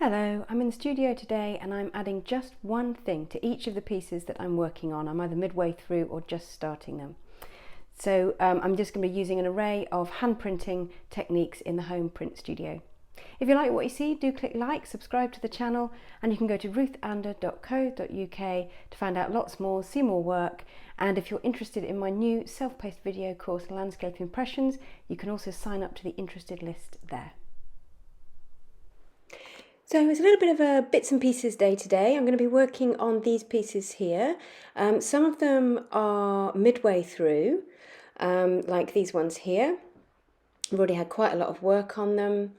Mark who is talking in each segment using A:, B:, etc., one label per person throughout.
A: Hello, I'm in the studio today and I'm adding just one thing to each of the pieces that I'm working on. I'm either midway through or just starting them. So I'm just going to be using an array of hand printing techniques in the home print studio. If you like what you see, do click like, subscribe to the channel, and you can go to ruthander.co.uk to find out lots more, see more work, and if you're interested in my new self-paced video course, Landscape Impressions, you can also sign up to the interested list there. So it's a little bit of a bits and pieces day today. I'm going to be working on these pieces here. Some of them are midway through, like these ones here. I've already had quite a lot of work on them.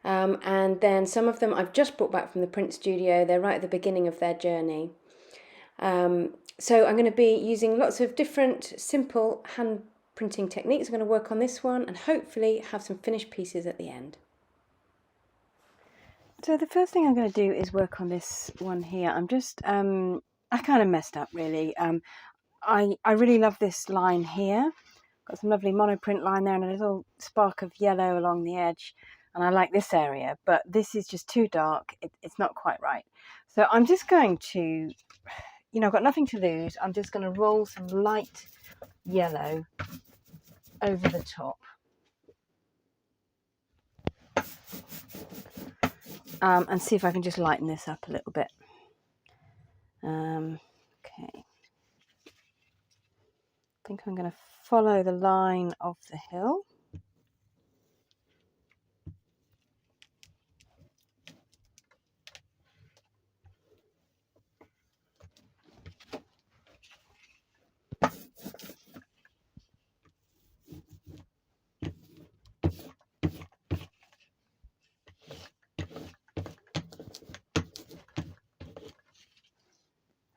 A: And then some of them I've just brought back from the print studio. They're right at the beginning of their journey. So I'm going to be using lots of different simple hand printing techniques. I'm going to work on this one and hopefully have some finished pieces at the end. So the first thing I'm going to do is work on this one here. I'm just, I kind of messed up really. I really love this line here. Got some lovely monoprint line there and a little spark of yellow along the edge. And I like this area, but this is just too dark. It's not quite right. So I'm just going to, I've got nothing to lose. I'm just going to roll some light yellow over the top. And see if I can just lighten this up a little bit. Okay. I think I'm going to follow the line of the hill.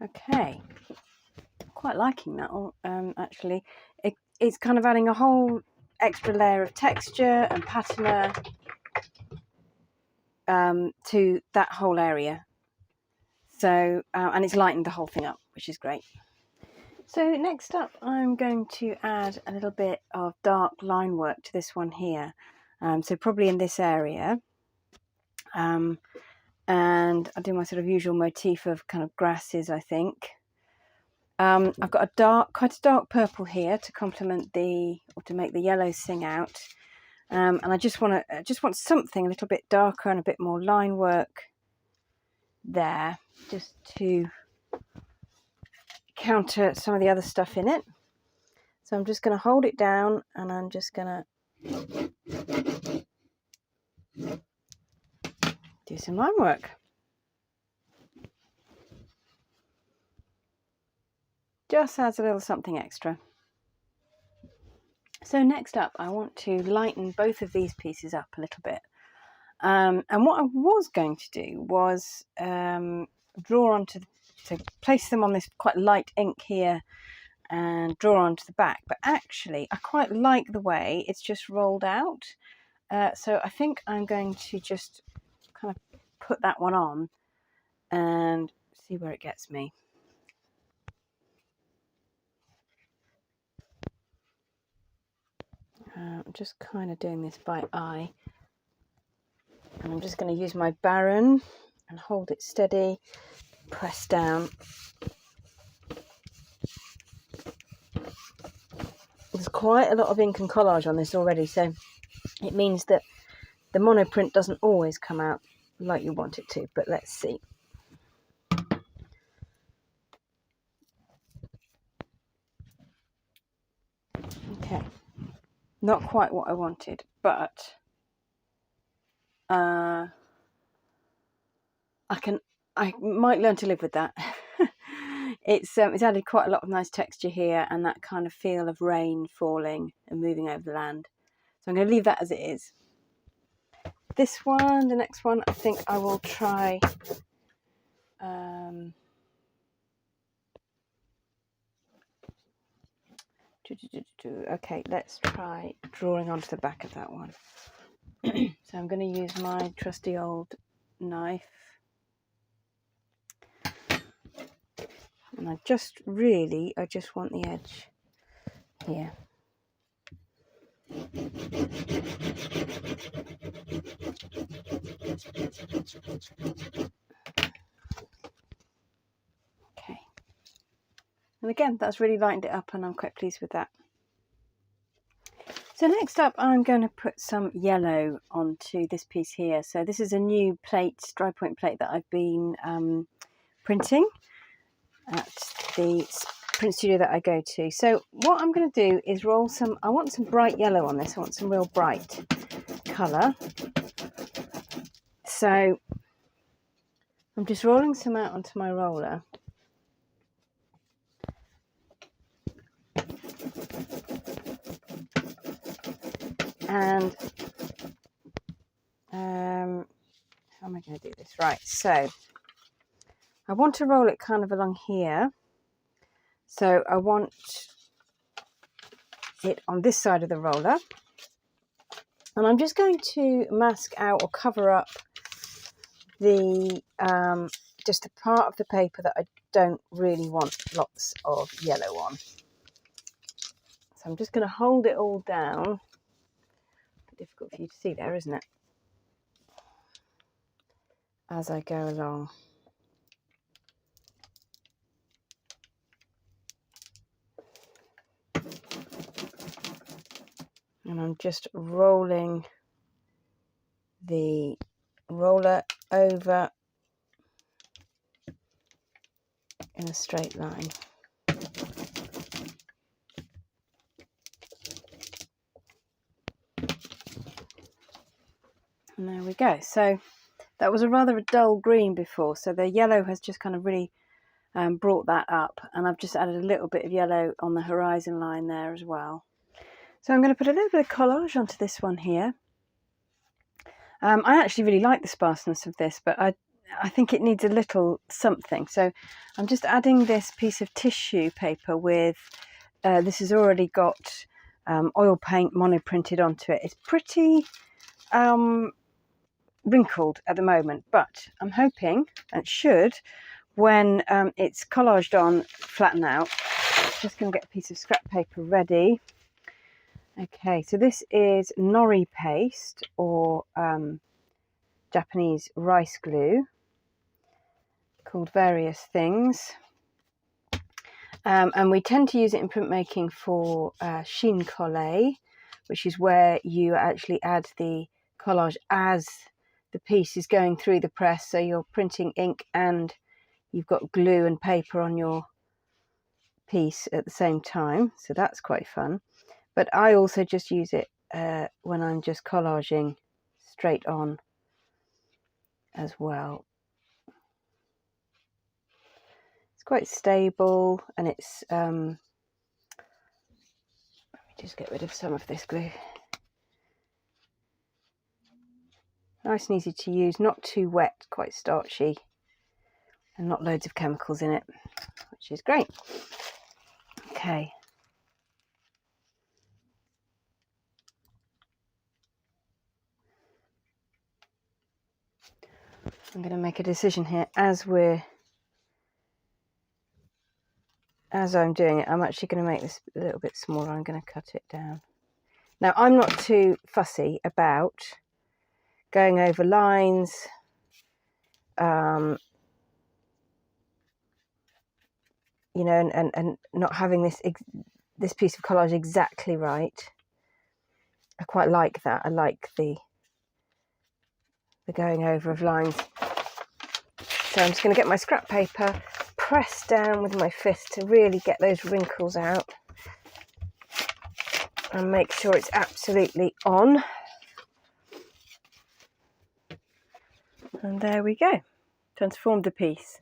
A: Okay, quite liking that actually. It's kind of adding a whole extra layer of texture and patina to that whole area. So, and it's lightened the whole thing up, which is great. So next up, I'm going to add a little bit of dark line work to this one here. So probably in this area. And I do my sort of usual motif of kind of grasses, I think. I've got quite a dark purple here to complement or to make the yellow sing out. And I just want something a little bit darker and a bit more line work there, just to counter some of the other stuff in it. So I'm just going to hold it down and I'm just going to do some line work. Just adds a little something extra. So next up, I want to lighten both of these pieces up a little bit. And what I was going to do was draw to place them on this quite light ink here and draw onto the back. But actually, I quite like the way it's just rolled out. So I think I'm going to just kind of put that one on and see where it gets me. I'm just kind of doing this by eye. And I'm just going to use my Baron and hold it steady, press down. There's quite a lot of ink and collage on this already, so it means that the monoprint doesn't always come out like you want it to, but let's see. Okay, not quite what I wanted, but I might learn to live with that. It's added quite a lot of nice texture here and that kind of feel of rain falling and moving over the land. So I'm going to leave that as it is. This one, the next one, I think I will try okay, let's try drawing onto the back of that one. So I'm going to use my trusty old knife. And I just want the edge here. Okay. And again, that's really lightened it up and I'm quite pleased with that. So next up, I'm going to put some yellow onto this piece here. So this is a new plate, dry point plate that I've been printing at the print studio that I go to. So what I'm going to do is roll some, I want some bright yellow on this. I want some real bright colour. So I'm just rolling some out onto my roller. And how am I going to do this? Right, so I want to roll it kind of along here. So I want it on this side of the roller. And I'm just going to mask out or cover up the just the part of the paper that I don't really want lots of yellow on. So I'm just going to hold it all down. Difficult for you to see there, isn't it? As I go along. And I'm just rolling the roller over in a straight line. And there we go. So that was a rather dull green before, so the yellow has just kind of really brought that up, and I've just added a little bit of yellow on the horizon line there as well. So I'm going to put a little bit of collage onto this one here. I actually really like the sparseness of this, but I think it needs a little something. So I'm just adding this piece of tissue paper with, this has already got oil paint monoprinted onto it. It's pretty wrinkled at the moment, but I'm hoping it should, when it's collaged on, flatten out. Just going to get a piece of scrap paper ready. Okay, so this is nori paste, or Japanese rice glue, called various things. And we tend to use it in printmaking for sheen collé, which is where you actually add the collage as the piece is going through the press. So you're printing ink and you've got glue and paper on your piece at the same time. So that's quite fun. But I also just use it when I'm just collaging straight on as well. It's quite stable, and it's let me just get rid of some of this glue. Nice and easy to use, not too wet, quite starchy, and not loads of chemicals in it, which is great. Okay. I'm going to make a decision here as I'm doing it. I'm actually going to make this a little bit smaller. I'm going to cut it down. Now, I'm not too fussy about going over lines, you know, and not having this piece of collage exactly right. I quite like that. I like the going over of lines. So I'm just going to get my scrap paper, press down with my fist to really get those wrinkles out and make sure it's absolutely on. And there we go, transformed the piece.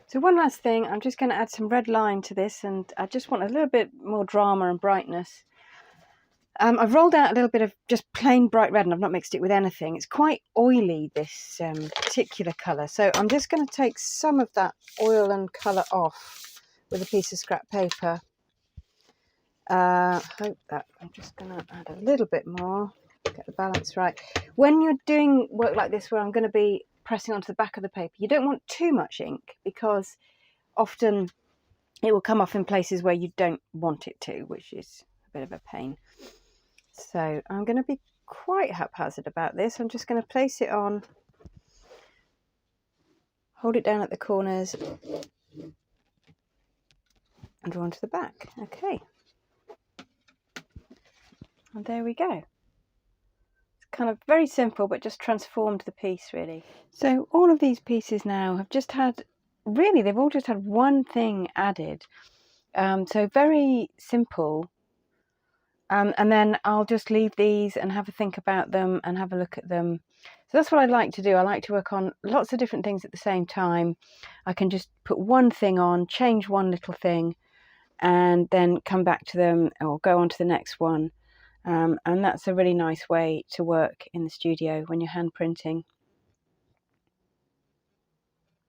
A: So one last thing, I'm just going to add some red line to this, and I just want a little bit more drama and brightness. I've rolled out a little bit of just plain bright red, and I've not mixed it with anything. It's quite oily, this particular colour, so I'm just going to take some of that oil and colour off with a piece of scrap paper. Hope that I'm just going to add a little bit more, get the balance right. When you're doing work like this, where I'm going to be pressing onto the back of the paper, you don't want too much ink, because often it will come off in places where you don't want it to, which is a bit of a pain. So I'm going to be quite haphazard about this. I'm just going to place it on, hold it down at the corners and draw onto the back. Okay, and there we go. It's kind of very simple, but just transformed the piece really. So all of these pieces now have just had, really they've all just had one thing added. So very simple. And then I'll just leave these and have a think about them and have a look at them. So that's what I like to do. I like to work on lots of different things at the same time. I can just put one thing on, change one little thing, and then come back to them or go on to the next one. And that's a really nice way to work in the studio when you're hand printing.